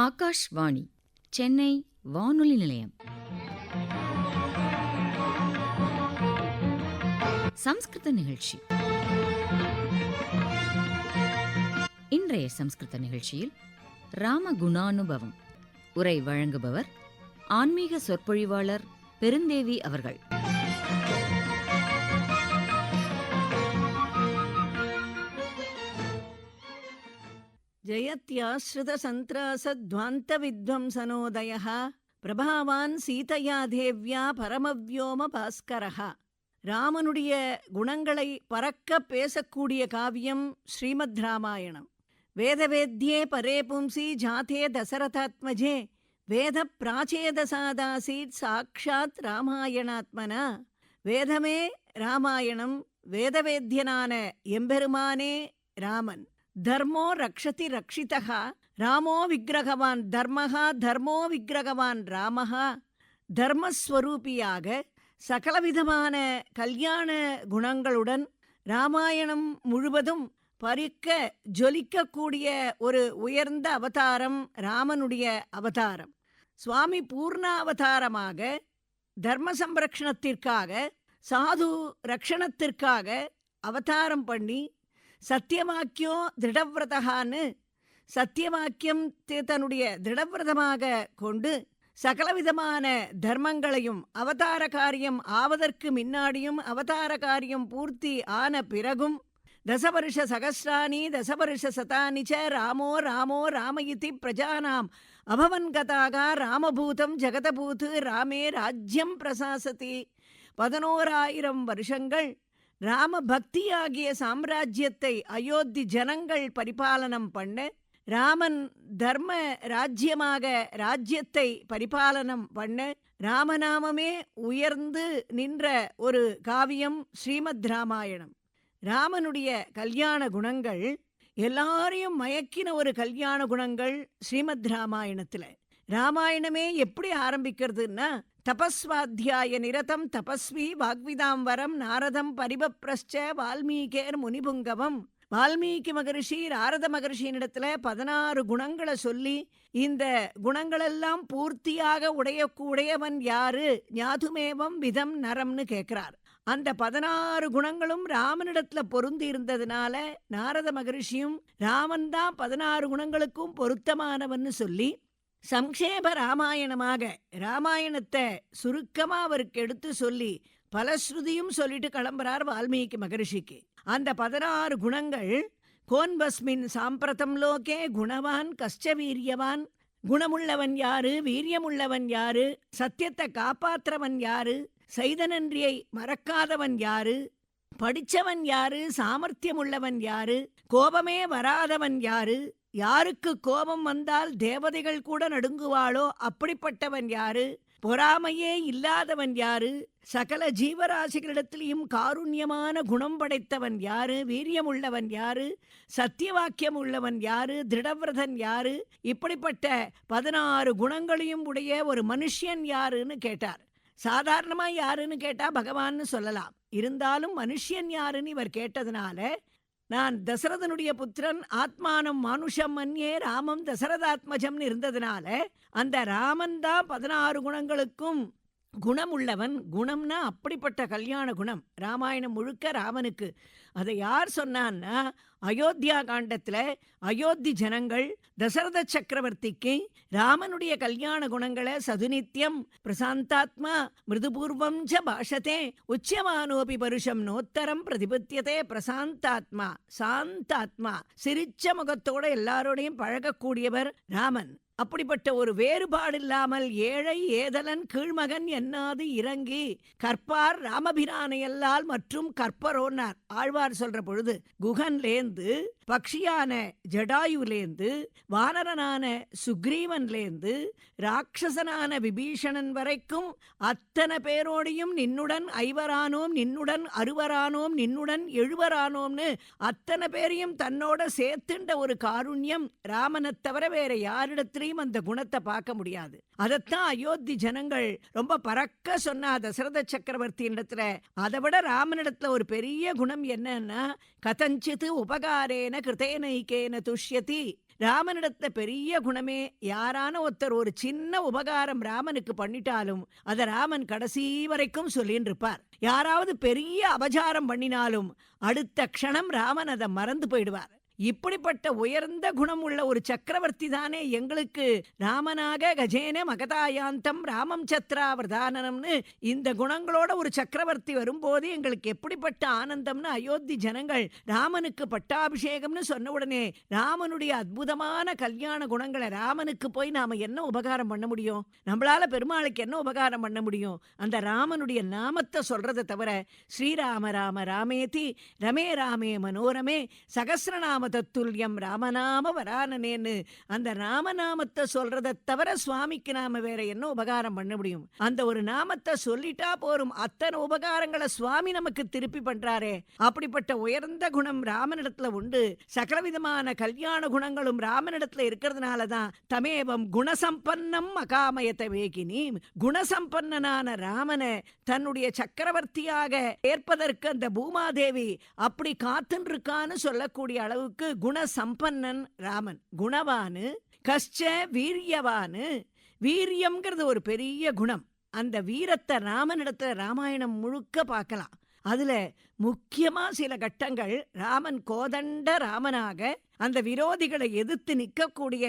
ஆகாஷ்வாணி சென்னை வானொலி நிலையம். சம்ஸ்கிருத நிகழ்ச்சி. இன்றைய சம்ஸ்கிருத நிகழ்ச்சியில் ராமகுணானுபவம் உரை வழங்குபவர் ஆன்மீக சொற்பொழிவாளர் பெருந்தேவி அவர்கள். ஜயத்யாஸ்ருதசந்த்ராசத்வாந்தவித்வம்சனோதயः பிரபாவான் சீதையா தேவ்யா பரமவ்யோம பாஸ்கரः. ராமனுடைய குணங்களை பறக்க பேசக்கூடிய காவியம் ஸ்ரீமத் ராமாயணம். வேதவேத்யே பரே பும்சி ஜாதே தசரதாத்மஜே வேத பிராச்சேதசாதாசீத் சாக்ஷாத் ராமாயணாத்மனா. வேதமே ராமாயணம், வேதவேத்யனான எம்பெருமானே ராமன். தர்மோ ரக்ஷதி ரக்ஷிதः ராமோ விக்கிரகவான் தர்மः தர்மோ விக்கிரகவான் ராமः. தர்மஸ்வரூபியாக சகலவிதமான கல்யாண குணங்களுடன் ராமாயணம் முழுவதும் பறிக்க ஜொலிக்கக்கூடிய ஒரு உயர்ந்த அவதாரம் ராமனுடைய அவதாரம். சுவாமி பூர்ணாவதாரமாக தர்ம சம்ரக்ஷணத்திற்காக சாது ரக்ஷணத்திற்காக அவதாரம் பண்ணி சத்தியவாக்கியோ திருடவிரதகான்னு சத்தியவாக்கியம் தன்னுடைய திருடவிரதமாக கொண்டு சகலவிதமான தர்மங்களையும் அவதார காரியம் ஆவதற்கு முன்னாடியும் அவதார காரியம் பூர்த்தி ஆன பிறகும் தசவருஷ சகஸ்ராணி தசவருஷ சதானி ச ராமோ ராமோ ராமயிதி பிரஜானாம் அபவன் கதாக ராமபூதம் ஜெகதபூத் ராமே ராஜ்யம் பிரசாசதி. 11,000 வருஷங்கள் ராம பக்தியாகிய சாம்ராஜ்யத்தை அயோத்தி ஜனங்கள் பரிபாலனம் பண்ண ராமன் தர்ம ராஜ்யமாக ராஜ்யத்தை பரிபாலனம் பண்ண ராமநாமமே உயர்ந்து நின்ற ஒரு காவியம் ஸ்ரீமத் ராமாயணம். ராமனுடைய கல்யாண குணங்கள் எல்லாரையும் மயக்கின ஒரு கல்யாண குணங்கள் ஸ்ரீமத் ராமாயணத்தில். ராமாயணமே எப்படி ஆரம்பிக்கிறதுன்னா, தபஸ்வாத்தியாய நிரதம் தபஸ்வி வாக்விதாம் வரம் நாரதம் பரிபப்ரஸ்ச வால்மீகேர் முனிபுங்கவம். வால்மீகி மகரிஷி நாரத மகரிஷியினிடத்துல 16 குணங்களை சொல்லி, இந்த குணங்களெல்லாம் பூர்த்தியாக உடையவன் யாரு, ஞாதுமேவம் விதம் நரம்னு கேட்கிறார். அந்த 16 குணங்களும் ராமனிடத்துல பொருந்தி இருந்ததுனால நாரத மகரிஷியும் ராமன் தான் 16 குணங்களுக்கும் பொருத்தமானவன்னு சொல்லி சம்க்ஷேப ராமாயணமாக ராமாயணத்தை சுருக்கமா அவருக்கு எடுத்து சொல்லி பலஸ்ருதியும் சொல்லிட்டு கிளம்புறார் வால்மீகி மகரிஷிக்கு. அந்த 16 குணங்கள் கோன்பஸ்மின் சாம்பிரதம் லோகே குணவான் கஷ்ட வீரியவான். குணமுள்ளவன் யாரு, வீரியமுள்ளவன் யாரு, சத்தியத்தை காப்பாற்றுறவன் யாரு, செய்தனன்றியை மறக்காதவன் யாரு, படிச்சவன் யாரு, சாமர்த்தியம் உள்ளவன் யாரு, கோபமே வராதவன் யாரு, யாருக்கு கோபம் வந்தால் தேவதைகள் கூட நடுங்குவாளோ அப்படிப்பட்டவன் யாரு, பொறாமையே இல்லாதவன் யாரு, சகல ஜீவராசிகளிடத்திலையும் காருண்யமான குணம் படைத்தவன் யாரு, வீரியமுள்ளவன் யாரு, சத்தியவாக்கியம் உள்ளவன் யாரு, திருடவிரதன் யாரு, இப்படிப்பட்ட 16 குணங்களையும் உடைய ஒரு மனுஷன் யாருன்னு கேட்டார். சாதாரணமா யாருன்னு கேட்டா பகவான்னு சொல்லலாம். இருந்தாலும் மனுஷன் யாருன்னு இவர் கேட்டதுனால, நான் தசரதனுடைய புத்திரன், ஆத்மானம் மானுஷம் மன்யே ராமம் தசரதாத்மஜம்னு இருந்ததுனால அந்த ராமன் தான் 16 குணங்களுக்கும் குணம் உள்ளவன். குணம்னா அப்படிப்பட்ட கல்யாண குணம் ராமாயணம் முழுக்க ராமனுக்கு. அதை யார் சொன்னான்னா, அயோத்தியா காண்டத்துல அயோத்தி ஜனங்கள் தசரத சக்கரவர்த்திக்கு ராமனுடைய கல்யாண குணங்களை சதுநித்யம் பிரசாந்தாத்மா மிருதுபூர்வம் ச பாஷதே உச்சியமானோபி பருஷம் நோத்தரம் பிரதிபத்தியதே. பிரசாந்தாத்மா, சாந்தாத்மா, சிரிச்ச முகத்தோட எல்லாரோடையும் பழகக்கூடியவர் ராமன். அப்படிப்பட்ட ஒரு வேறுபாடு இல்லாமல் ஏழை ஏதலன் கீழ்மகன் என்னாது இறங்கி கற்பார் ராமபிரானையல்லால் மற்றும் கற்பரோன்னார் ஆழ்வார் சொல்ற பொழுது. குகன்லேந்து பக்ஷியான ஜடாயுலேந்து வானரனான சுக்ரீவன்லேந்து ராட்சசனான விபீஷணன் வரைக்கும் அத்தனை பேரோடையும் நின்னுடன் ஐவரானோம், நின்னுடன் அறுவரானோம், நின்னுடன் எழுவரானோம்னு அத்தனை பேரையும் தன்னோட சேர்த்துண்ட ஒரு காருண்யம் ராமனைத் தவிர வேற யாரிடத்திலையும் அந்த குணத்தை பார்க்க முடியாது. அதைத்தான் அயோத்தி ஜனங்கள் ரொம்ப பறக்க சொன்னா தசரத சக்கரவர்த்தி இடத்துல. அதை விட ராமனிடத்துல ஒரு பெரிய குணம் என்னன்னா, கதஞ்சித் உபகாரேன கிருதேனைக்கேன துஷ்யதி. ராமனிடத்துல பெரிய குணமே யாரான ஒருத்தர் ஒரு சின்ன உபகாரம் ராமனுக்கு பண்ணிட்டாலும் அதை ராமன் கடைசி வரைக்கும் சொல்லின்னு இருப்பார். யாராவது பெரிய அபசாரம் பண்ணினாலும் அடுத்த க்ஷணம் ராமன் அதை மறந்து போயிடுவார். இப்படிப்பட்ட உயர்ந்த குணம் உள்ள ஒரு சக்கரவர்த்தி தானே எங்களுக்கு ராமனாக கஜேன மகதாயாந்தம் ராமம் சத்ராவதானம்னு இந்த குணங்களோட ஒரு சக்கரவர்த்தி வரும்போது எங்களுக்கு எப்படிப்பட்ட ஆனந்தம்னு அயோத்தி ஜனங்கள் ராமனுக்கு பட்டாபிஷேகம்னு சொன்ன உடனே ராமனுடைய அற்புதமான கல்யாண குணங்களை ராமனுக்கு போய் நாம என்ன உபகாரம் பண்ண முடியும்? நம்மளால பெருமாளுக்கு என்ன உபகாரம் பண்ண முடியும்? அந்த ராமனுடைய நாமத்தை சொல்றதை தவிர ஸ்ரீராம ராம ராமேதி ரமே ராமே மனோரமே சகஸ்ரநாம தத்துல்யம் ராமநாம வரானனேன்னு அந்த ராமநாமத்தை சொல்றதை தவிர சுவாமிக்கு நாம வேற என்ன உபகாரம் பண்ண முடியும்? அந்த ஒரு நாமத்தை சொல்லிட்டா போரும், அத்தனை உபகாரங்களை சுவாமி நமக்கு திருப்பி பண்றாரே. அப்படிப்பட்ட உயர்ந்த குணம் ராமனிடத்துல உண்டு. சகலவிதமான கல்யாண குணங்களும் ராமனிடத்துல இருக்கிறதுனாலதான் தமேவம் குணசம்பன்னம் அகாமயத்தை வேகினி, குணசம்பன்னனான ராமனை தன்னுடைய சக்கரவர்த்தியாக ஏற்பதற்கு அந்த பூமாதேவி அப்படி காத்துன்னு இருக்கான்னு சொல்லக்கூடிய அளவுக்கு குணசம்பன்னன் ராமன். குணவானு கஷ்ட வீரியவானு, வீரியம்ங்கிறது ஒரு பெரிய குணம். அந்த வீரத்தை ராமனிடத்துல ராமாயணம் முழுக்க பார்க்கலாம். அதுல முக்கியமா சில கட்டங்கள் ராமன் கோதண்ட ராமனாக அந்த விரோதிகளை எதிர்த்து நிற்கக்கூடிய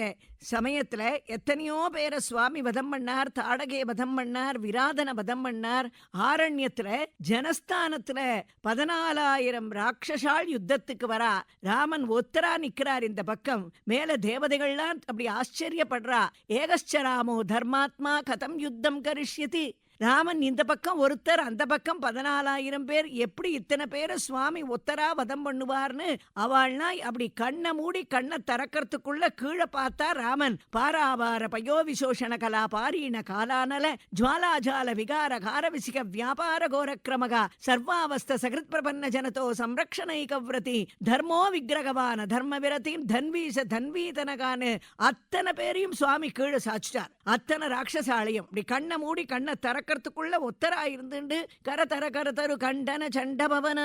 சமயத்துல எத்தனையோ பேரை சுவாமி வதம் பண்ணார், தாடகே வதம் பண்ணார், விராதன வதம் பண்ணார். ஆரண்யத்துல ஜனஸ்தானத்துல 14,000 ராட்சசால் யுத்தத்துக்கு வரா. ராமன் ஒத்தரா நிக்கிறார் இந்த பக்கம். மேல தேவதைகள்லாம் அப்படி ஆச்சரியப்படுறா. ஏகஸ்ச ராமோ தர்மாத்மா கதம் யுத்தம் கரிஷ்யதி. ராமன் இந்த பக்கம் ஒருத்தர், அந்த பக்கம் 14,000 பேர், எப்படி இத்தனை பேரை சுவாமி ஒத்தரா வதம் பண்ணுவார்னு அவள்னா அப்படி கண்ணை மூடி கண்ணை திறக்கிறதுக்குள்ள கீழே பார்த்தா ராமன் பாராவார பயோ விசோஷண கலா பாரீன காலானல ஜுவாலாஜால விகார காரவிசிக வியாபார கோரக்கிரமகா சர்வாவஸ்த சகிருத் பிரபன்ன ஜனதோ சம்ரக்ஷணைகவ்ரதி தர்மோ விக்கிரகவான தர்ம விரதியும் தன்வீச தன்வீதனகான்னு அத்தனை பேரையும் சுவாமி கீழே சாச்சிட்டார். அத்தனை ராட்சசாலையும் அப்படி கண்ணை மூடி கண்ணை திறக்கிறதுக்குள்ள ஒத்தரா இருந்துண்டு கரதர கரதரு கண்டன சண்டபவன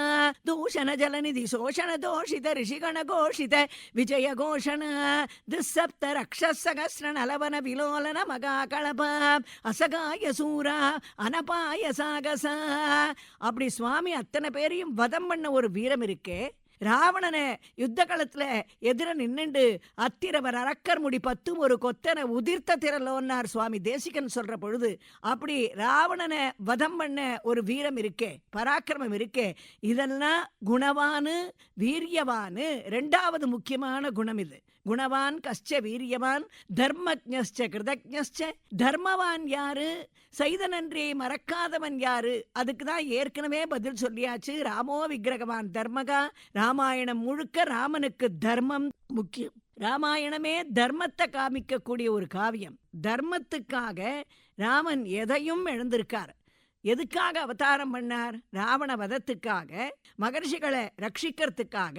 தூஷண ஜலநிதி சோஷண தோஷித ரிஷிகண கோஷித விஜய கோஷண திசப்த ரக்ஷசகஸ்ர நலவன விலோலன மகா கலப அசகாய சூரா அனபாய சாகச. அப்படி சுவாமி அத்தனை பேரையும் வதம் பண்ண ஒரு வீரம் இருக்கே. ராவணனை யுத்த காலத்துல எதிர நின்னுண்டு அத்திரவர் அரக்கர் முடி 10 ஒரு கொத்தனை உதிர்த்த திரலோன்னார் சுவாமி தேசிகன் சொல்ற பொழுது. அப்படி ராவணனை வதம் பண்ண ஒரு வீரம் இருக்கே, பராக்கிரமம் இருக்கே. இதெல்லாம் குணவானு வீரியவானு ரெண்டாவது முக்கியமான குணம். இது குணவான் கஷ்ட வீரியவான் தர்மஜ்ஞஸ்ச கிருதஜ்ஞஸ்ச. தர்மவான் யாரு, செய்த நன்றியை மறக்காதவன் யாரு, அதுக்கு தான் ஏற்கனவே பதில் சொல்லியாச்சு. ராமோ விக்கிரகவான் தர்மகா. ராமாயணம் முழுக்க ராமனுக்கு தர்மம் முக்கியம். ராமாயணமே தர்மத்தை காமிக்கக்கூடிய ஒரு காவியம். தர்மத்துக்காக ராமன் எதையும் எழுந்திருக்கார். எதுக்காக அவதாரம் பண்ணார்? ராவண வதத்துக்காக, மகர்ஷிகளை ரட்சிக்கிறதுக்காக,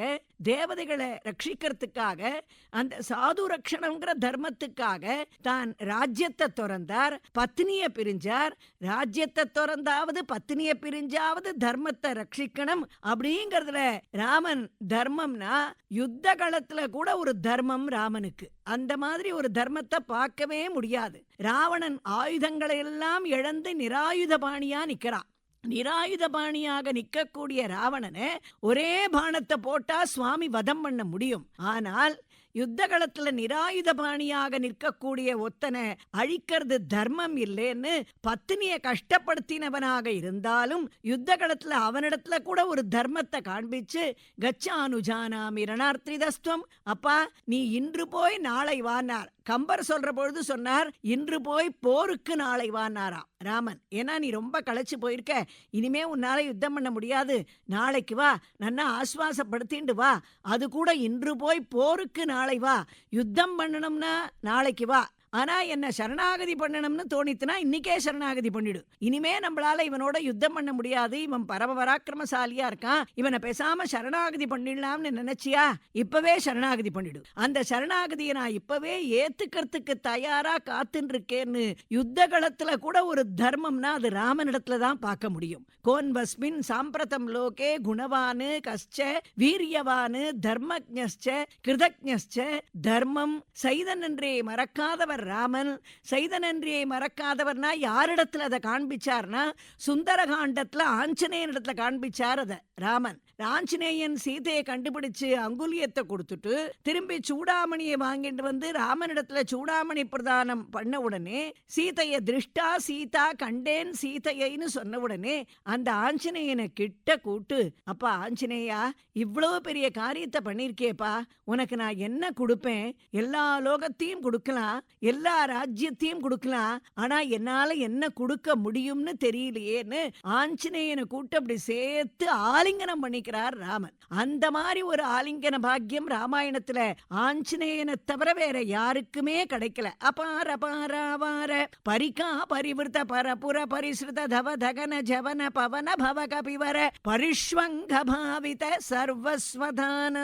தேவதைகளை ரட்சிக்கிறதுக்காக, அந்த சாது ரட்சணங்கிற தர்மத்துக்காக தான் ராஜ்யத்தை துறந்தார், பத்னியை பிரிஞ்சார். ராஜ்யத்தை துறந்தாவது பத்னியை பிரிஞ்சாவது தர்மத்தை ரட்சிக்கணும் அப்படிங்கறதுல ராமன் தர்மம்னா யுத்த காலத்துல கூட ஒரு தர்மம் ராமனுக்கு. அந்த மாதிரி ஒரு தர்மத்தை பார்க்கவே முடியாது. ராவணன் ஆயுதங்களை எல்லாம் இழந்து நிராயுதபாணியா நிக்கிறான். நிராயுதபாணியாக நிற்கக்கூடிய ராவணனை ஒரே பாணத்தை போட்டா சுவாமி வதம் பண்ண முடியும். ஆனால் யுத்த காலத்துல நிராயுதபாணியாக நிற்கக்கூடிய ஒத்தனை அழிக்கிறது தர்மம் இல்லைன்னு பத்தினியை கஷ்டப்படுத்தினவனாக இருந்தாலும் யுத்த காலத்துல அவனிடத்துல கூட ஒரு தர்மத்தை காண்பிச்சு கச்சானுஜானாமி ரணார்த்திதஸ்துவம். அப்பா நீ இன்று போய் நாளை வானார். கம்பர் சொல்ற பொழுது சொன்னார் இன்று போய் போருக்கு நாளை வானாராம் ராமன். ஏன்னா நீ ரொம்ப களைச்சு போயிருக்க, இனிமே உன்னால யுத்தம் பண்ண முடியாது, நாளைக்கு வா, நன்னா ஆஸ்வாசப்படுத்திண்டு வா. அது கூட இன்று போய் போருக்கு நாளை வா, யுத்தம் பண்ணணும்னா நாளைக்கு வா ஆனா என்ன சரணாகதி பண்ணணும்னு தோணித்துனா இன்னைக்கே சரணாகதி பண்ணிடு. இனிமே நம்மளால இவனோட யுத்தம் பண்ண முடியாது, இவன் பரம பராக்கிரமசாலியா இருக்கான், இவனை பேசாம சரணாகதி பண்ணிடலாம்னு நினைச்சியா, இப்பவே சரணாகதி பண்ணிடு. அந்த சரணாகதியை நான் இப்பவே ஏத்துக்கிறதுக்கு தயாரா காத்துன்னு இருக்கேன்னு யுத்த களத்துல கூட ஒரு தர்மம்னா அது ராமனிடத்துல தான் பார்க்க முடியும். கோன்வஸ்மின் சாம்பிரதம் லோகே குணவானு கஷ்ச வீரியவானு தர்மஜ்ஞஸ்ச கிருதஜ்ஞஸ்ச. தர்மம் செய்தனன்றே மறக்காதவர் ராமன். செய்தனன்றியை மறக்காதவர்னா யாரிடத்துல அதை காண்பிச்சார்னா சுந்தரகாண்டத்துல ஆஞ்சநேயனிடத்துல காண்பிச்சார் அத ராமன். ஆஞ்சநேயன் சீதையை கண்டுபிடிச்சு அங்குலியத்தை கொடுத்துட்டு திரும்பி சூடாமணியை வாங்கிட்டு வந்து ராமனிடத்துல சூடாமணி பிரதானம் பண்ண உடனே சீதையை திருஷ்டா சீதா கண்டேன் சீதையைன்னு சொன்ன உடனே அந்த ஆஞ்சநேயனை கிட்ட கூட்டு, அப்பா ஆஞ்சநேயா, இவ்வளவு பெரிய காரியத்தை பண்ணிருக்கேப்பா, உனக்கு நான் என்ன கொடுப்பேன்? எல்லா லோகத்தையும் கொடுக்கலாம், எல்லா ராஜ்யத்தையும் கொடுக்கலாம், ஆனா என்னால என்ன கொடுக்க முடியும்னு தெரியலையேன்னு ஆஞ்சநேயனை கூட்டு அப்படி சேர்த்து ஆலிங்கனம் பண்ணிக்கிறார் ராமன். அந்த மாதிரி ஒரு ஆலிங்கன பாக்கியம் ராமாயணத்துல ஆஞ்சநேயனை தவிர வேற யாருக்குமே கிடைக்கல. அபார பாராவார பரிகா பரிவிருத்த பரபுர பரிசுத தவ தகன ஜவன பவன பவ கபிவர பரிஷ்வங்க பாவித சர்வஸ்வதான.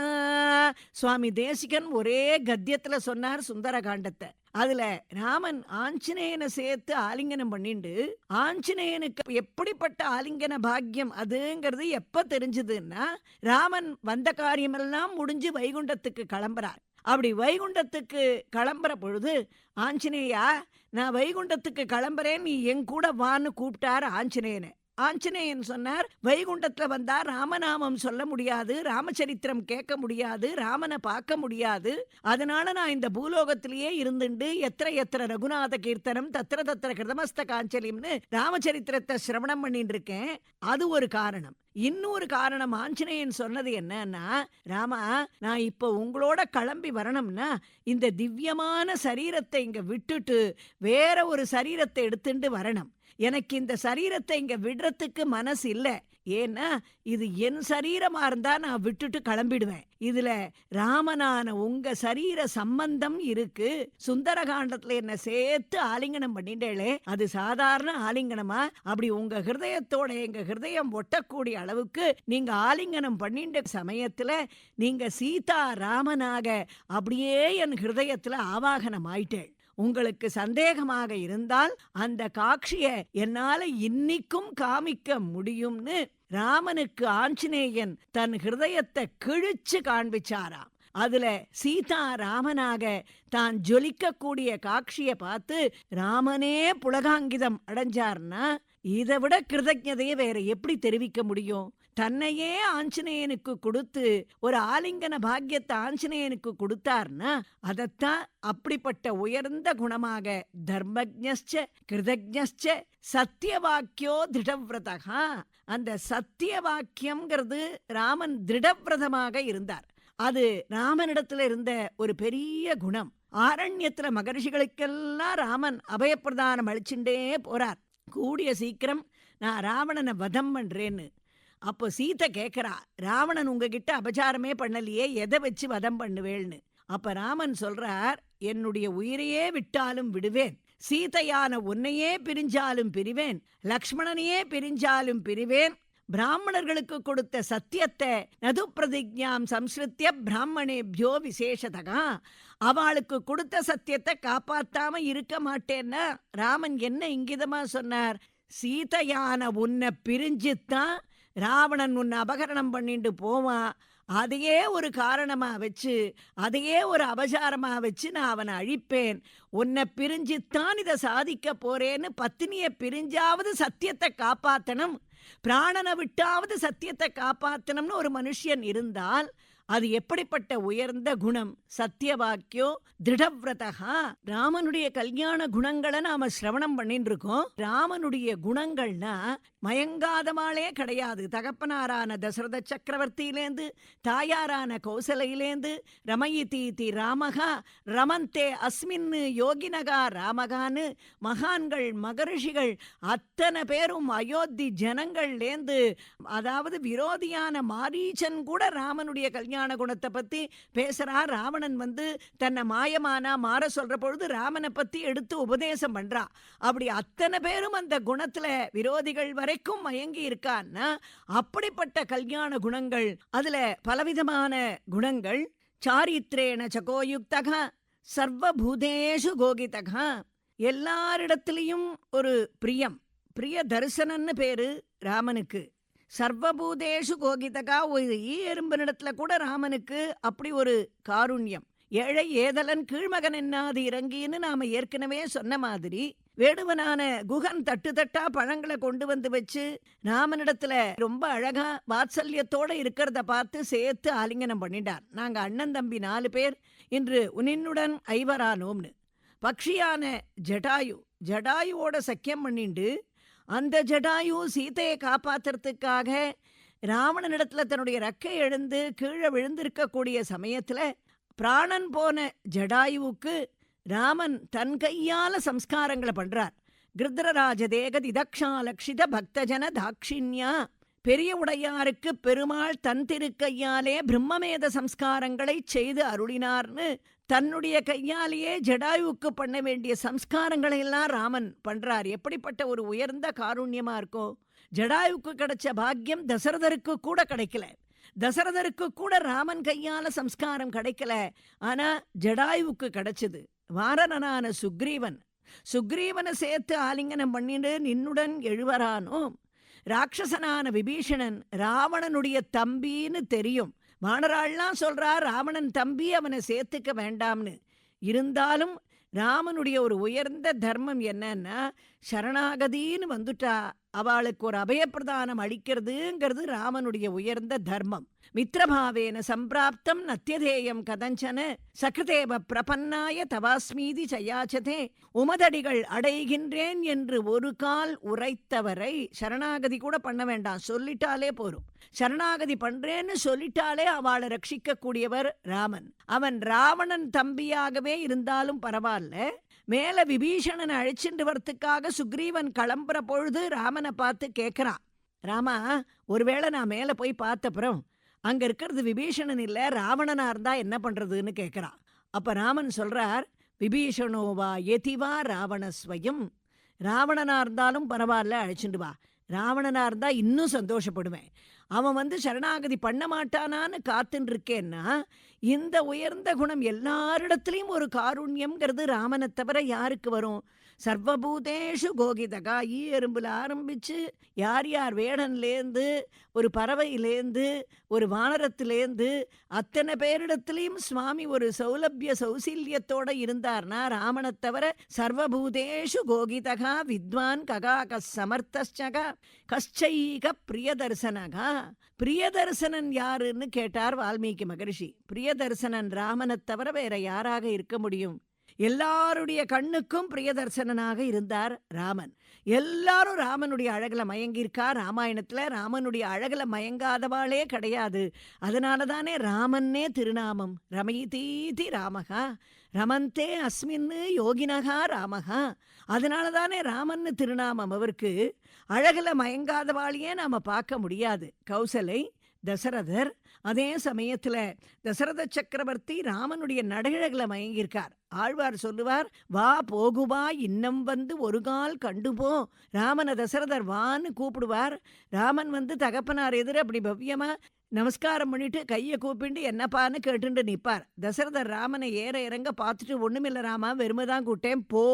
சுவாமி தேசிகன் ஒரே கத்தியத்துல சொன்னார் சுந்தரகாண்டத்தை. அதுல ராமன் ஆஞ்சநேயனை சேர்த்து ஆலிங்கனம் பண்ணிண்டு, ஆஞ்சநேயனுக்கு எப்படிப்பட்ட ஆலிங்கன பாக்கியம் அதுங்கிறது எப்ப தெரிஞ்சதுன்னா, ராமன் வந்த காரியமெல்லாம் முடிஞ்சு வைகுண்டத்துக்கு கிளம்புறார். அப்படி வைகுண்டத்துக்கு கிளம்புற பொழுது ஆஞ்சநேயா, நான் வைகுண்டத்துக்கு கிளம்புறேன், நீ என் கூட வான்னு கூப்பிட்டார் ஆஞ்சநேயனை. ஆஞ்சநேயன் சொன்னார், வைகுண்டத்துல வந்தா ராமநாமம் சொல்ல முடியாது, ராமச்சரித்திரம் கேட்க முடியாது, ராமனை பார்க்க முடியாது, அதனால நான் இந்த பூலோகத்திலேயே இருந்துண்டு எத்திர ரகுநாத கீர்த்தனம் தத்திர தத்திர கிருதமஸ்த காஞ்சலிம்னு ராமச்சரித்திரத்தை சிரவணம் பண்ணிட்டு இருக்கேன். அது ஒரு காரணம். இன்னொரு காரணம் ஆஞ்சநேயன் சொன்னது என்னன்னா, ராமா, நான் இப்போ உங்களோட கிளம்பி வரணும்னா இந்த திவ்யமான சரீரத்தை இங்க விட்டுட்டு வேற ஒரு சரீரத்தை எடுத்துட்டு வரணும். எனக்கு இந்த சரீரத்தை இங்க விடுறதுக்கு மனசு இல்ல. ஏன்னா இது என் சரீரமா இருந்தா நான் விட்டுட்டு கிளம்பிடுவேன். இதுல ராமனான உங்க சரீர சம்பந்தம் இருக்கு. சுந்தரகாண்டத்துல என்ன சேர்த்து ஆலிங்கனம் பண்ணிட்டேளே, அது சாதாரண ஆலிங்கனமா? அப்படி உங்க ஹிருதயத்தோட எங்க ஹிருதயம் ஒட்டக்கூடிய அளவுக்கு நீங்க ஆலிங்கனம் பண்ணிட்ட சமயத்துல நீங்க சீதா ராமனாக அப்படியே என் ஹிருதயத்துல ஆவாகனம் ஆயிட்டேள். உங்களுக்கு சந்தேகமாக இருந்தால் அந்த காட்சிய என்னால இன்னிக்கும் காமிக்க முடியும்னு ராமனுக்கு ஆஞ்சநேயன் தன் ஹிருதயத்தை கிழிச்சு காண்பிச்சாராம். அதுல சீதா ராமனாக தான் ஜொலிக்கக்கூடிய காட்சியை பார்த்து ராமனே புலகாங்கிதம் அடைஞ்சார்னா இதை விட கிருதஜதையை வேற எப்படி தெரிவிக்க முடியும்? தன்னையே ஆஞ்சநேயனுக்கு கொடுத்து ஒரு ஆலிங்கன பாக்கியத்தை ஆஞ்சநேயனுக்கு கொடுத்தார்னா அதத்தான் அப்படிப்பட்ட உயர்ந்த குணமாக தர்மஜ்ஞஸ்ச கிருதஜ்ஞஸ்ச சத்தியவாக்கியோ திருடவிரதா. அந்த சத்திய வாக்கியம்ங்கிறது ராமன் திருடவிரதமாக இருந்தார். அது ராமனிடத்துல இருந்த ஒரு பெரிய குணம். ஆரண்யத்துல மகர்ஷிகளுக்கெல்லாம் ராமன் அபயப்பிரதானம் அளிச்சுட்டே போறார். கூடிய சீக்கிரம் நான் ராவணனை வதம் பண்றேன்னு. அப்போ சீதை கேட்கிறா, ராவணன் உங்ககிட்ட அபச்சாரமே பண்ணலையே, எதை வச்சு வதம் பண்ணுவேள்னு. அப்ப ராமன் சொல்றார், என்னுடைய உயிரையே விட்டாலும் விடுவேன், சீதையான உன்னையே பிரிஞ்சாலும் பிரிவேன், லக்ஷ்மணனையே பிரிஞ்சாலும் பிரிவேன், பிராமணர்களுக்கு கொடுத்த சத்தியத்தை நது பிரதிஜாம் சம்ஸ்ருத்திய பிராமணேபியோ விசேஷதகா, அவளுக்கு கொடுத்த சத்தியத்தை காப்பாத்தாம இருக்க மாட்டேன்னா ராமன் என்ன இங்கிதமா சொன்னார்? சீதையான உன்னை பிரிஞ்சுத்தான் ராவணன் உன்னை அபகரணம் பண்ணிட்டு போவான், அதையே ஒரு காரணமா வச்சு அதையே ஒரு அபசாரமா வச்சு நான் அவனை அழிப்பேன், உன்னை பிரிஞ்சுத்தான் இதை சாதிக்க போறேன்னு பத்தினியை பிரிஞ்சாவது சத்தியத்தை காப்பாத்தணும், பிராணனை விட்டாவது சத்தியத்தை காப்பாத்தணும்னு ஒரு மனுஷன் இருந்தால் அது எப்படிப்பட்ட உயர்ந்த குணம்? சத்தியவாக்கியோ திருடவிரதா. ராமனுடைய கல்யாண குணங்களை நாம சிரவணம் பண்ணிட்டு இருக்கோம். ராமனுடைய குணங்கள்னா மயங்காதவாளே கிடையாது. தகப்பனாரான தசரத சக்கரவர்த்தியிலேந்து தாயாரான கௌசலையிலேந்து ரமயிதீதி ராமகா ரமந்தே அஸ்மின் யோகினகா ராமகான்னு மகான்கள் மகரிஷிகள் அத்தனை பேரும் அயோத்தி ஜனங்கள்லேந்து, அதாவது விரோதியான மாரீச்சன் கூட ராமனுடைய கல்யாண கல்யாண குணத்தை பத்தி பேசுறா. ராவணன் வந்து தன்னை மாயமானா மாற சொல்ற பொழுது ராமனை பத்தி எடுத்து உபதேசம் பண்றா. அப்படி அத்தனை பேரும் அந்த குணத்துல விரோதிகள் வரைக்கும் மயங்கி இருக்கான்னா அப்படிப்பட்ட கல்யாண குணங்கள், அதுல பலவிதமான குணங்கள். சாரித்ரேண சகோயுக்தக சர்வபூதேஷு கோகிதக, எல்லாரிடத்திலையும் ஒரு பிரியம், பிரிய தரிசனன்னு பேரு ராமனுக்கு. சர்வபூதேஷு கோகிதகா, ஒரு எறும்பினிடத்துல கூட ராமனுக்கு அப்படி ஒரு காருண்யம். ஏழை ஏதலன் கீழ்மகன் என்னாது இறங்கின்னு நாம ஏற்கனவே சொன்ன மாதிரி, வேடுவனான குகன் தட்டு தட்டா பழங்களை கொண்டு வந்து வச்சு ராமனிடத்துல ரொம்ப அழகா வாத்சல்யத்தோட இருக்கிறத பார்த்து சேர்த்து ஆலிங்கனம் பண்ணிட்டார். நாங்க அண்ணன் தம்பி 4 பேர் இன்று உன்னுடன் ஐவரானோம்னு. பக்ஷியான ஜடாயு, ஜடாயுவோட சக்கியம் பண்ணிண்டு அந்த ஜடாயு சீதையை காப்பாத்துறதுக்காக ராவணனிடத்துல தன்னுடைய ரெக்கை எழுந்து கீழே விழுந்திருக்கக்கூடிய சமயத்துல பிராணன் போன ஜடாயுவுக்கு ராமன் தன் கையால சம்ஸ்காரங்களை பண்றார். கிருத்ரராஜ தேக திதக்ஷாலக்ஷித பக்தஜன தாட்சிண்யா, பெரிய உடையாருக்கு பெருமாள் தன் திருக்கையாலே பிரம்மமேத சம்ஸ்காரங்களை செய்து அருளினார்னு தன்னுடைய கையாலேயே ஜடாயுவுக்கு பண்ண வேண்டிய சம்ஸ்காரங்களை எல்லாம் ராமன் பண்றார். எப்படிப்பட்ட ஒரு உயர்ந்த காருண்யமா இருக்கோ! ஜடாயுவுக்கு கிடைச்ச பாக்கியம் தசரதருக்கு கூட கிடைக்கல. தசரதருக்கு கூட ராமன் கையால சம்ஸ்காரம் கிடைக்கல. ஆனா ஜடாயுவுக்கு கிடைச்சது. வாரணனான சுக்ரீவன், சுக்ரீவனை சேர்த்து ஆலிங்கனம் பண்ணிட்டு நின்னுடன் எழுவரானோம். ராட்சசனான விபீஷணன் ராவணனுடைய தம்பின்னு தெரியும். வானராள்லாம் சொல்றா ராவணன் தம்பி, அவனை சேர்த்துக்க வேண்டாம்னு. இருந்தாலும் ராமனுடைய ஒரு உயர்ந்த தர்மம் என்னன்னா, சரணாகதின்னு வந்துட்டா அவளுக்கு ஒரு அபயப்பிரதானம் அளிக்கிறதுங்கிறது ராமனுடைய உயர்ந்த தர்மம். மித்ரபாவேன சம்பிராப்தம் நத்தியதேயம் கதஞ்சன சகிருதேவ பிரபன்னாய தவாஸ்மீதி சயாச்சதே, உமதடிகள் அடைகின்றேன் என்று ஒரு கால் உரைத்தவரை சரணாகதி கூட பண்ண வேண்டாம், சொல்லிட்டாலே போரும். சரணாகதி பண்றேன்னு சொல்லிட்டாலே அவளை ரட்சிக்க கூடியவர் ராமன். அவன் ராவணன் தம்பியாகவே இருந்தாலும் பரவாயில்ல, மேல விபீஷணனை அழைச்சிட்டு வரத்துக்காக சுக்ரீவன் கிளம்புற பொழுது ராமனை பார்த்து கேட்கிறான், ராமா ஒருவேளை நான் மேல போய் பார்த்தப்புறம் அங்க இருக்கிறது விபீஷணன் இல்ல ராவணனா இருந்தா என்ன பண்றதுன்னு கேட்கிறான். அப்ப ராமன் சொல்றார், விபீஷணோவா எதிவா ராவணஸ்வயம், ராவணனா இருந்தாலும் பரவாயில்ல அழைச்சிட்டு வா, ராவணனா இருந்தா இன்னும் சந்தோஷப்படுவேன். அவன் வந்து சரணாகதி பண்ண மாட்டானான்னு காத்துன்னு இருக்கேன்னா, இந்த உயர்ந்த குணம் எல்லாரிடத்துலையும் ஒரு காருண்யம்ங்கிறது ராமனை தவிர யாருக்கு வரும்? சர்வபூதேஷு கோகிதகா, எறும்புல ஆரம்பிச்சு யார் யார் வேடன்லேருந்து ஒரு பறவையிலேருந்து ஒரு வானரத்திலேருந்து அத்தனை பேரிடத்துலையும் சுவாமி ஒரு சௌலபிய சௌசல்யத்தோட இருந்தார்னா ராமனை தவிர சர்வபூதேஷு கோகிதகா வித்வான் ககா கமர்த்தக கஷ்சைக பிரியதர்சனகா. பிரியதர்சனன் யாருன்னு கேட்டார் வால்மீகி மகரிஷி. பிரியதர்சனன் ராமனை தவிர வேற யாராக இருக்க முடியும்? எல்லாருடைய கண்ணுக்கும் பிரியதர்சனனாக இருந்தார் ராமன். எல்லாரும் ராமனுடைய அழகுல மயங்கியிருக்கா. ராமாயணத்துல ராமனுடைய அழகுல மயங்காதவாளே கிடையாது. அதனாலதானே ராமன்னே திருநாமம். ரமயிதீதி ராமகா ரமந்தே அஸ்மின்னு யோகினகா ராமகா. அதனாலதானே ராமன்னு திருநாமம் அவருக்கு. அழகுல மயங்காதவாளையே நாம பார்க்க முடியாது. கௌசலை, தசரதர், அதே சமயத்துல தசரத சக்கரவர்த்தி ராமனுடைய நடையழகுல மயங்கியிருக்கார். ஆழ்வார் சொல்லுவார், வா போகுவா இன்னம் வந்து ஒரு கால் கண்டுபோ. ராமனை தசரதர் வான்னு கூப்பிடுவார். ராமன் வந்து தகப்பனார் எதிர அப்படி பவ்யமா நமஸ்காரம் பண்ணிட்டு கையை கூப்பிட்டு என்னப்பான்னு கேட்டுட்டு நிற்பார். தசரதர் ராமனை ஏற இறங்க பார்த்துட்டு, ஒண்ணுமில்ல ராமா வெறுமைதான் கூட்டேன் போ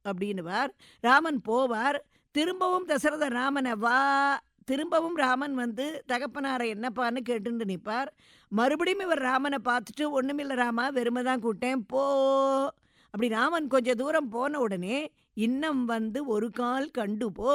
அப்படின்னுவார். ராமன் போவார். திரும்பவும் தசரதர் ராமனை வா, திரும்பவும் ராமன் வந்து தகப்பனாரை என்னப்பான்னு கேட்டுட்டு நிற்பார். மறுபடியும் இவர் ராமனை பார்த்துட்டு, ஒண்ணுமில்ல ராமா வெறுமைதான் கூட்டேன் போ. அப்படி ராமன் கொஞ்ச தூரம் போன உடனே, இன்னும் வந்து ஒரு கால் கண்டு போ,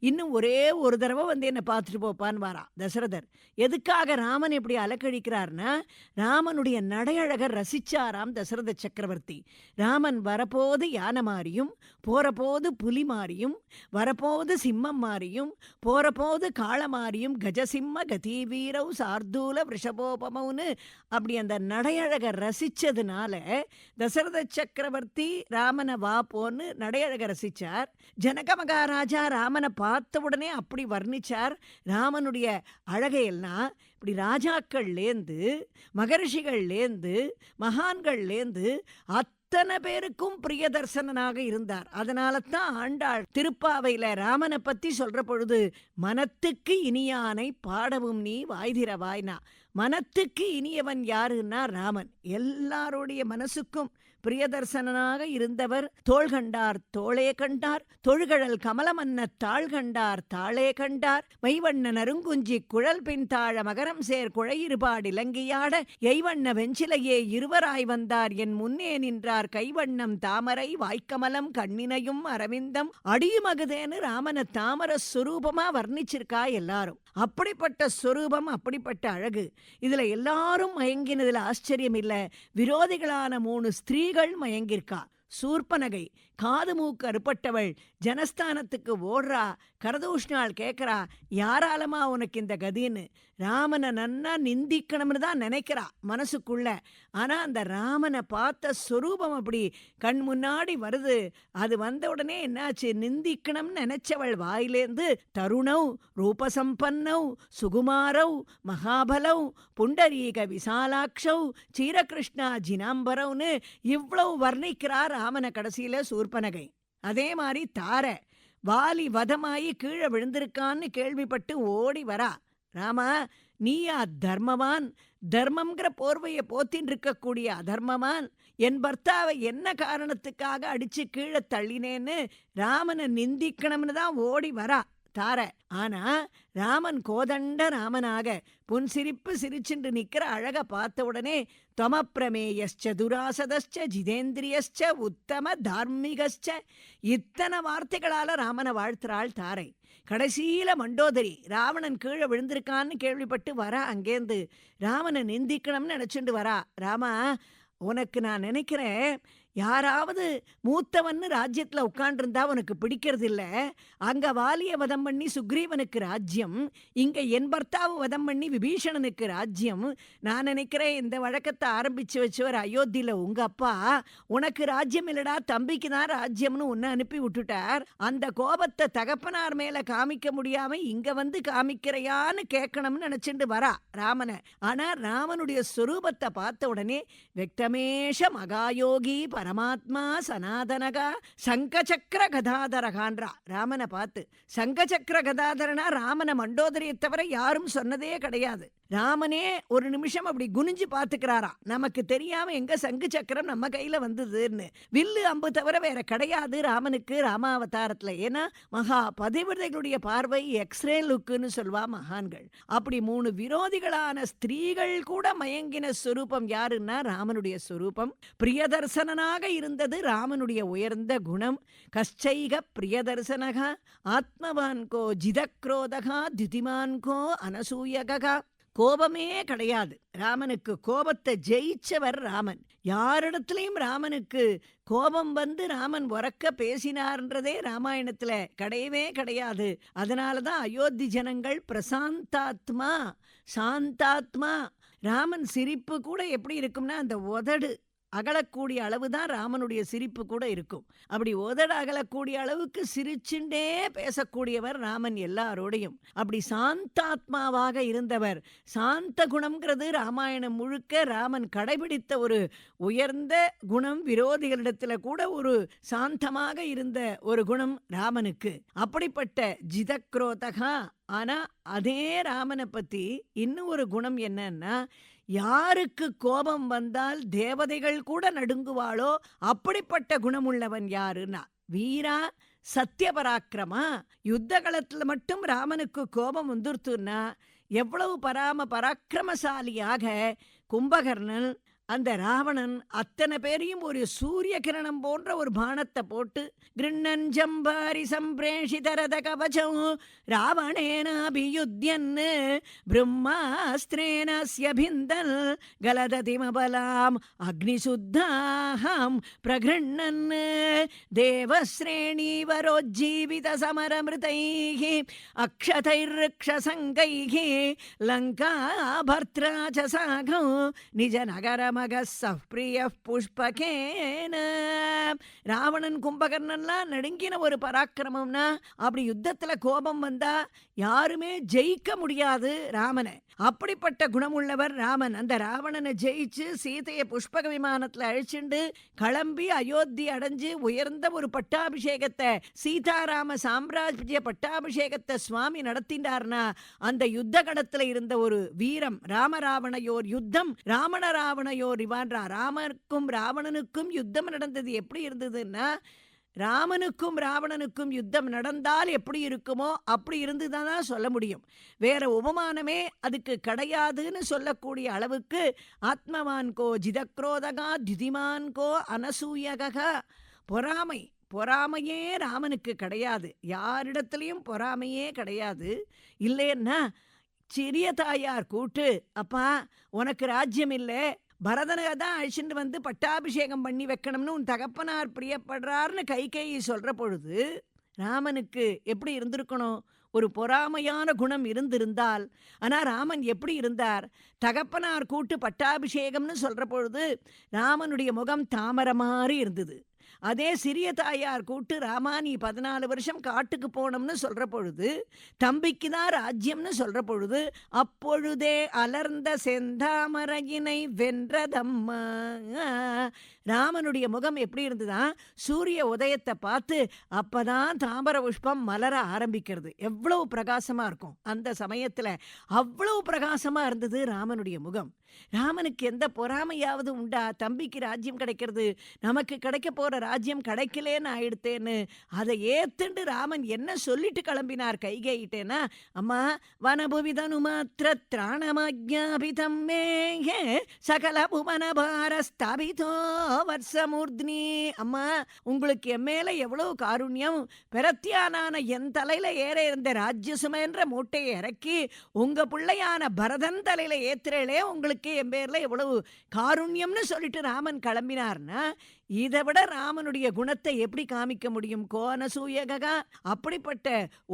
இன்னும் ஒரே ஒரு தடவை வந்து என்னை பார்த்துட்டு போப்பான்னு வாரான் தசரதர். எதுக்காக ராமன் இப்படி அலக்கழிக்கிறார்னா, ராமனுடைய நடையழகர் ரசிச்சாராம் தசரத சக்கரவர்த்தி. ராமன் வரப்போது யானை மாறியும், போறபோது புலி மாறியும், வரப்போது சிம்மம் மாறியும், போறபோது காள மாறியும், கஜசிம்ம கதி வீரவு சார்தூல விஷபோபமவுன்னு அப்படி அந்த நடையழகர் ரசிச்சதுனால தசரத சக்கரவர்த்தி ராமனை வா போன்னு நடையழகர் ரசிச்சார். ஜனக மகாராஜா ராமனை பார்த்த உடனே அப்படி வர்ணிச்சார். ராமனுடைய அழகையெல்லாம் இப்படி ராஜாக்கள்லேந்து, மகரிஷிகள்லேந்து, மகான்கள்லேந்து அத்தனை பேருக்கும் பிரியதர்சனனாக இருந்தார். அதனால தான் ஆண்டாள் திருப்பாவையில ராமனை பத்தி சொல்ற பொழுது, மனத்துக்கு இனியானை பாடவும் நீ வாய்திரவாய்னா. மனத்துக்கு இனியவன் யாருன்னா ராமன். எல்லாருடைய மனசுக்கும் பிரியதர்சனனாக இருந்தவர். தோள் கண்டார் தோளே கண்டார், தொழுகழல் கமலமன்ன தாள் கண்டார் தாளே கண்டார், மைவண்ண நறுங்குஞ்சி குழல் பின் தாழ மகரம் சேர் குழையிருபாடு இலங்கையாட, எய்வண்ண வெஞ்சிலையே இருவராய் வந்தார் என் முன்னே நின்றார், கைவண்ணம் தாமரை வாய்க்கமலம் கண்ணினையும் அரவிந்தம் அடியுமகுதேன்னு ராமன தாமர ஸ்வரூபமா வர்ணிச்சிருக்கா எல்லாரும். அப்படிப்பட்ட ஸ்வரூபம், அப்படிப்பட்ட அழகு. இதுல எல்லாரும் மயங்கினதுல ஆச்சரியம் இல்ல. விரோதிகளான 3 ஸ்திரீகள் மயங்கிருக்கா. சூர்பனகை காது மூக்கு அறுபட்டவள் ஜனஸ்தானத்துக்கு ஓடுறா. கரதூஷ்ணாள் கேட்கறா, யாராலமா உனக்கு இந்த கதின்னு. ராமனை நன்னா நிந்திக்கணும்னு தான் நினைக்கிறா மனசுக்குள்ள. ஆனா அந்த ராமனை பார்த்த ஸ்வரூபம் அப்படி கண் முன்னாடி வருது. அது வந்த உடனே என்னாச்சு, நிந்திக்கணும்னு நினைச்சவள் வாயிலேந்து தருணவ் ரூபசம்பன்னவ் சுகுமாரவ் மகாபலவ் புண்டரீக விசாலாட்சவ் சீரகிருஷ்ணா ஜினாம்பரவ்னு இவ்வளவு வர்ணிக்கிறா ராமனை கடைசியில சூர்பனகை. அதே மாதிரி தார வாலி வதமாயி கீழே விழுந்திருக்கான்னு கேள்விப்பட்டு ஓடி வரா. ராமா, நீயா தர்மவான்? தர்மம்ங்கிற போர்வையை போத்தின் இருக்கக்கூடிய அதர்மவான், என் பர்த்தாவை என்ன காரணத்துக்காக அடிச்சு கீழே தள்ளினேன்னு ராமனை நிந்திக்கணும்னு தான் ஓடி வரா தார. ஆனா ராமன் கோதண்ட ராமனாக புன்சிரிப்பு சிரிச்சுண்டு நிக்கிற அழக பார்த்த உடனே தொமப்பிரமேயஸ்ச துராசதஸ்ச ஜிதேந்திரியஸ்ச உத்தம தார்மிகஸ்ச இத்தனை வார்த்தைகளால ராமனை வாழ்த்துறாள் தாரை. கடைசியில மண்டோதரி ராவணன் கீழே விழுந்திருக்கான்னு கேள்விப்பட்டு வரா. அங்கேந்து ராமனை நிந்திக்கணும்னு நினைச்சுண்டு வரா. ராமா, உனக்கு நான் நினைக்கிறேன், யாராவது மூத்தவன்னு ராஜ்யத்துல உட்காண்டிருந்தா உனக்கு பிடிக்கிறது இல்ல. அங்க வாலிய வதம் பண்ணி சுக்ரீவனுக்கு ராஜ்யம், இங்க என் பர்த்தாவை வதம் பண்ணி விபீஷணனுக்கு ராஜ்யம். நான் நினைக்கிறேன் இந்த வழக்கத்தை ஆரம்பிச்சு வச்சவர் அயோத்தியில உங்க அப்பா, உனக்கு ராஜ்யம் இல்லடா தம்பிக்கு தான் ராஜ்யம்னு உன்னை அனுப்பி விட்டுட்டார். அந்த கோபத்தை தகப்பனார் மேல காமிக்க முடியாம இங்க வந்து காமிக்கிறையான்னு கேட்கணும்னு நினைச்சுட்டு வரா ராமனை. ஆனா ராமனுடைய ஸ்வரூபத்தை பார்த்த உடனே வெக்தமேஷ மகாயோகி பரமாத்மா சனாதனகா சங்கச்சக்கர கதாதரகான்றா ராமனை பார்த்து. சங்கச்சக்கர கதாதரனா ராமனை மண்டோதரியை தவிர யாரும் சொன்னதே கிடையாது. ராமனே ஒரு நிமிஷம் அப்படி குனிஞ்சு பார்த்துக்கிறாரா, நமக்கு தெரியாம எங்க சங்கு சக்கரம் நம்ம கையில வந்ததுன்னு. வில்லு அம்பு தவிர வேற கிடையாது ராமனுக்கு ராமாவதாரத்துல. ஏன்னா மகா பதிவிரதைகளுடைய பார்வை எக்ஸ்ரே லுக்குன்னு சொல்வா மகான்கள். அப்படி 3 விரோதிகளான ஸ்திரீகள் கூட மயங்கின ஸ்வரூபம் யாருன்னா ராமனுடைய ஸ்வரூபம். பிரியதர்சனனாக இருந்தது ராமனுடைய உயர்ந்த குணம். கஷ்டைக பிரியதர்சனகா ஆத்மவான்கோ ஜிதக்ரோதகா திதிமான்கோ அனசூயகா. கோபமே கிடையாது ராமனுக்கு. கோபத்தை ஜெயிச்சவர் ராமன். யாரிடத்திலையும் ராமனுக்கு கோபம் வந்து ராமன் உரக்க பேசினார்ன்றதே ராமாயணத்துல கிடையவே கிடையாது. அதனாலதான் அயோத்தி ஜனங்கள் பிரசாந்தாத்மா சாந்தாத்மா. ராமன் சிரிப்பு கூட எப்படி இருக்கும்னா, அந்த உதடு அகலக்கூடிய அளவு தான் ராமனுடைய சிரிப்பு கூட இருக்கும். அப்படி உதட அகலக்கூடிய அளவுக்கு சிரிச்சுண்டே பேசக்கூடியவர் ராமன் எல்லாரோடையும். அப்படி சாந்தாத்மாவாக இருந்தவர். சாந்த குணம்ங்கிறது ராமாயணம் முழுக்க ராமன் கடைபிடித்த ஒரு உயர்ந்த குணம். விரோதிகளிடத்துல கூட ஒரு சாந்தமாக இருந்த ஒரு குணம் ராமனுக்கு. அப்படிப்பட்ட ஜிதக்ரோதகா. ஆனா அதே ராமனை பத்தி இன்னும் ஒரு குணம் என்னன்னா, யாருக்கு கோபம் வந்தால் தேவதைகள் கூட நடுங்குவாளோ அப்படிப்பட்ட குணமுள்ளவன் யாருன்னா வீரா சத்தியபராக்கிரமா. யுத்த களத்துல மட்டும் ராமனுக்கு கோபம் வந்துருத்துன்னா எவ்வளவு பராக்கிரமசாலியாக கும்பகர்ணன் அந்த ராவணன் அத்தனை பேரையும் ஒரு சூரிய கிரணம் போன்ற ஒரு பானத்தை போட்டு கிருண்ணஞ்சம்பாரி சம்பிரேஷிதரத கவசம் ராவணேனாபியுத்யன் பிரம்மாஸ்திரேனஸ்யபிந்தன் கலததிமபலாம் அக்னிசுத்தாஹம் பிரகிருண்ணன் தேவஸ்ரேணீவரோஜ்ஜீவித சமரமிருதைः அக்ஷதைர்ருக்ஷசங்கைः லங்கா பர்த்ரா ச சாகம் நிஜ நகரம் ராவணஸ்தமக சப்ரிய புஷ்பகேன. ராவணன் கும்பகர்ணன்லாம் நடுங்கின ஒரு பராக்கிரமம்னா, அப்படி யுத்தத்துல கோபம் வந்தா யாருமே ஜெயிக்க முடியாது ராமனை. அப்படிப்பட்ட குணமுள்ளவர் ராமன். அந்த ராவணனை ஜெயிச்சு சீதையை புஷ்பக விமானத்துல அழிச்சுண்டு கிளம்பி அயோத்தி அடைஞ்சு உயர்ந்த ஒரு பட்டாபிஷேகத்தை, சீதாராம சாம்ராஜ்ய பட்டாபிஷேகத்தை சுவாமி நடத்தினார்னா, அந்த யுத்த கடத்துல இருந்த ஒரு வீரம், ராமராவணையோர் யுத்தம், ராமண ராவணையோர் இவான்றா. ராமனுக்கும் ராவணனுக்கும் யுத்தம் நடந்தது எப்படி இருந்ததுன்னா, ராமனுக்கும் ராவணனுக்கும் யுத்தம் நடந்தால் எப்படி இருக்குமோ அப்படி இருந்துதான் சொல்ல முடியும். வேற உபமானமே அதுக்கு கிடையாதுன்னு சொல்லக்கூடிய அளவுக்கு ஆத்மவான்கோ ஜிதக்ரோதகா திதிமான்கோ அனசூயகா. பொறாமையே ராமனுக்கு கிடையாது. யாரிடத்துலையும் பொறாமையே கிடையாது. இல்லைன்னா சிறிய தாயார் கூட்டு, அப்பா உனக்கு ராஜ்யம் இல்லை, பரதனை தான் அழிச்சுட்டு வந்து பட்டாபிஷேகம் பண்ணி வைக்கணும்னு உன் தகப்பனார் பிரியப்படுறார்னு கைகேயி சொல்ற பொழுது ராமனுக்கு எப்படி இருந்திருக்கணும்? ஒரு பொறாமையான குணம் இருந்திருந்தால். ஆனா ராமன் எப்படி இருந்தார்? தகப்பனார் கூட்டு பட்டாபிஷேகம்னு சொல்ற பொழுது ராமனுடைய முகம் தாமரை மாதிரி இருந்தது. அதே சிறிய தாயார் கூட்டு, ராமா நீ 14 வருஷம் காட்டுக்கு போனோம்னு சொல்ற பொழுது, தம்பிக்கு தான் ராஜ்யம்னு சொல்ற பொழுது, அப்பொழுதே அலர்ந்த செந்தாமரையினை வென்றதம்மா. ராமனுடைய முகம் எப்படி இருந்துதான்? சூரிய உதயத்தை பார்த்து அப்பதான் தாமர புஷ்பம் மலர ஆரம்பிக்கிறது. எவ்வளவு பிரகாசமா இருக்கும் அந்த சமயத்துல. அவ்வளவு பிரகாசமா இருந்தது ராமனுடைய முகம். ராமனுக்கு எந்த பொறாமையாவது உண்டா? தம்பிக்கு ராஜ்யம் கிடைக்கிறது, நமக்கு கிடைக்க போற ராஜ்யம் கிடைக்கலேன்னு ஆயிடுத்தேன்னு அதை ஏத்துண்டு ராமன் என்ன சொல்லிட்டு கிளம்பினார் கைகேயிட்டேன்னா, அம்மா வனபுவிதனு மாத்திர திராணமாஜ்ஞாபிதம் மே சகல புவன பாரஸ்தாபிதோ வர்ஷமூர்த்னி. அம்மா உங்களுக்கு என் மேல எவ்வளவு காருண்யம். பிரத்யானான என் தலையில ஏற இருந்த ராஜ்யசுமன்ற மூட்டையை இறக்கி உங்க பிள்ளையான பரதன் தலையில ஏத்துறே, உங்களுக்கு என் பேர்ல எவ்வளவு காருண்யம்னு சொல்லிட்டு ராமன் கிளம்பினார்னா, இதை விட ராமனுடைய குணத்தை எப்படி காமிக்க முடியும்? கோனசூயகா. அப்படிப்பட்ட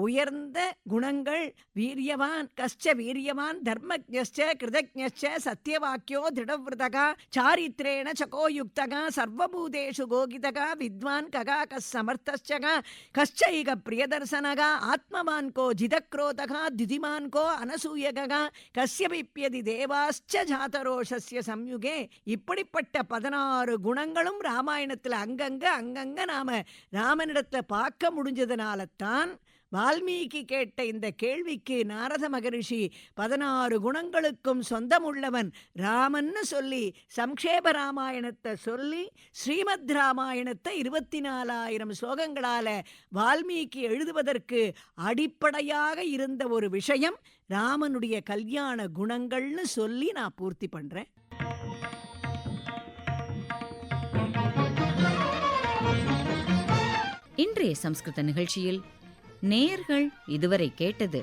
உயர்ந்த குணங்கள், வீரியவான் கஷ்ட வீரியவான் தர்மஜ்ஞ கிருதஜ்ஞ சத்தியவாக்கியோ திருடவிரதகா சாரித்ரேண சகோயுக்தகா சர்வபூதேஷு கோகிதகா வித்வான் ககா கஸ்ஸமர்த்தஸ்சகா கஷ்சைக பிரியதர்சனகா ஆத்மவான் கோ ஜிதக்ரோதகா திதிமான் கோ அனசூயகா கஸ்யபிப்யதி தேவாஸ்ச ஜாதரோஷஸ்ய சம்யுகே. இப்படிப்பட்ட 16 குணங்களும் ராமாயணத்துல அங்கங்க நாம ராமனிடத்துல பார்க்க முடிஞ்சதுனால தான் வால்மீகி கேட்ட இந்த கேள்விக்கு நாரத மகரிஷி 16 குணங்களுக்கும் சொந்தமுள்ளவன் ராமன்னு சொல்லி சம்க்ஷேப ராமாயணத்தை சொல்லி ஸ்ரீமத் ராமாயணத்தை 24,000 ஸ்லோகங்களால வால்மீகி எழுதுவதற்கு அடிப்படையாக இருந்த ஒரு விஷயம் ராமனுடைய கல்யாண குணங்கள்னு சொல்லி நான் பூர்த்தி பண்றேன். இன்றைய சம்ஸ்கிருத நிகழ்ச்சியில் நேயர்கள் இதுவரை கேட்டது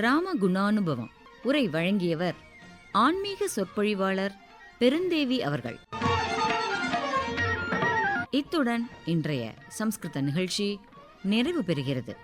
ராம குணானுபவம். உரை வழங்கியவர் ஆன்மீக சொற்பொழிவாளர் பெருந்தேவி அவர்கள். இத்துடன் இன்றைய சம்ஸ்கிருத நிகழ்ச்சி நிறைவு பெறுகிறது.